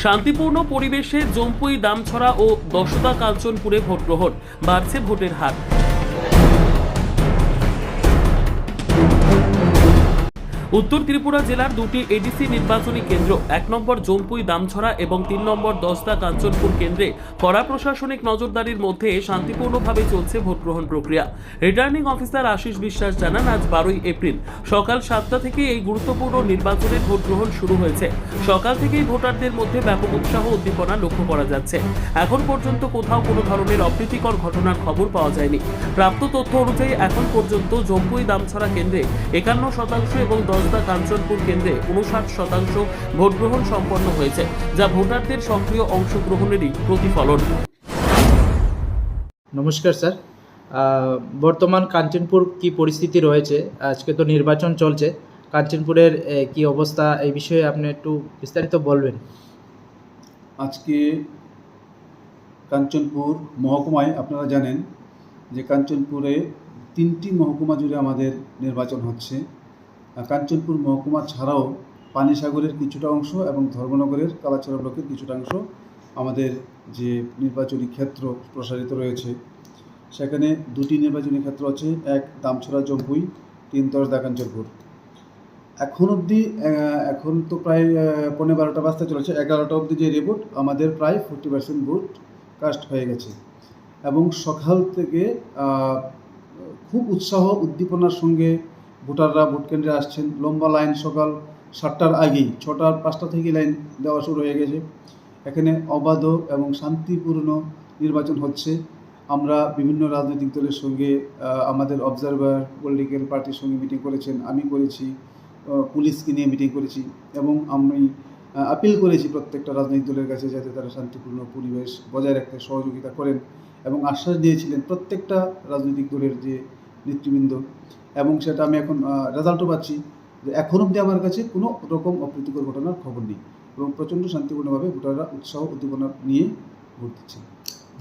শান্তিপূর্ণ পরিবেশে জম্পুই, দামছড়া ও দশদা কাঞ্চনপুরে ভোট গ্রহণ, বাড়ছে ভোটের হার। উত্তর ত্রিপুরা জেলার দুটি এডিসি নির্বাচনী কেন্দ্র ১ নম্বর জম্পুই দামছড়া এবং ৩ নম্বর দশদা কাঞ্চনপুর কেন্দ্রে কড়া প্রশাসনিক নজরদারির মধ্যে শান্তিপূর্ণভাবে চলছে ভোট গ্রহণ প্রক্রিয়া। রিটার্নিং অফিসার আশিস বিশ্বাস জানান, আজ ১২ই এপ্রিল সকাল ৭টা থেকে এই গুরুত্বপূর্ণ নির্বাচনের ভোট গ্রহণ শুরু হয়েছে। সকাল থেকেই ভোটারদের মধ্যে ব্যাপক উৎসাহ উদ্দীপনা লক্ষ্য করা যাচ্ছে। এখন পর্যন্ত কোথাও কোনো ধরনের অপ্রীতিকর ঘটনার খবর পাওয়া যায়নি। প্রাপ্ত তথ্য অনুযায়ী এখন পর্যন্ত জম্পুই দামছড়া কেন্দ্রে ৫১% এবং দশদা কাঞ্চনপুর কেন্দ্রে ৫৯% ভোট গ্রহণ সম্পন্ন হয়েছে, যা ভোটারদের সক্রিয় অংশগ্রহণেরই প্রতিফলন। নমস্কার স্যার, বর্তমান কাঞ্চনপুর কি পরিস্থিতি রয়েছে? আজকে তো নির্বাচন চলছে, কাঞ্চনপুরের কি অবস্থা, এই বিষয়ে আপনি একটু বিস্তারিত বলবেন। আজকে কাঞ্চনপুর মহকুমায় আপনারা জানেন যে কাঞ্চনপুরে 3টি মহকুমা জুড়ে আমাদের নির্বাচন হচ্ছে। কাঞ্চনপুর মহকুমা ছাড়াও পানিসাগরের কিছুটা অংশ এবং ধর্মনগরের কালাছড়া ব্লকের কিছুটা অংশ আমাদের যে নির্বাচনী ক্ষেত্র প্রসারিত রয়েছে। সেখানে 2টি নির্বাচনী ক্ষেত্র আছে, এক দামছড়া জম্পুই, 3 দশদা কাঞ্চনপুর। এখন তো প্রায় 11:15 বাজতে চলেছে। 11টা অবধি যে রিপোর্ট, আমাদের প্রায় 40% ভোট কাস্ট হয়ে গেছে এবং সকাল থেকে খুব উৎসাহ উদ্দীপনার সঙ্গে ভোটাররা ভোট কেন্দ্রে আসছেন। লম্বা লাইন সকাল 7টার আগেই, 6টা 5টা থেকে লাইন দেওয়া শুরু হয়ে গেছে। এখানে অবাধ এবং শান্তিপূর্ণ নির্বাচন হচ্ছে। আমরা বিভিন্ন রাজনৈতিক দলের সঙ্গে, আমাদের অবজারভার পলিটিক্যাল পার্টির সঙ্গে মিটিং করেছেন, আমি করেছি, পুলিশকে নিয়ে মিটিং করেছি এবং আমি আপিল করেছি প্রত্যেকটা রাজনৈতিক দলের কাছে যাতে তারা শান্তিপূর্ণ পরিবেশ বজায় রাখতে সহযোগিতা করেন এবং আশ্বাস দিয়েছিলেন প্রত্যেকটা রাজনৈতিক দলের যে নেতৃবৃন্দ। এবং সেটা আমি এখন রেজাল্টও পাচ্ছি যে এখন অবধি আমার কাছে কোনো রকম অপ্রীতিকর ঘটনার খবর নেই এবং প্রচণ্ড শান্তিপূর্ণভাবে ভোটাররা উৎসাহ উদ্দীপনা নিয়ে ভোট দিচ্ছেন।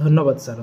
ধন্যবাদ স্যার।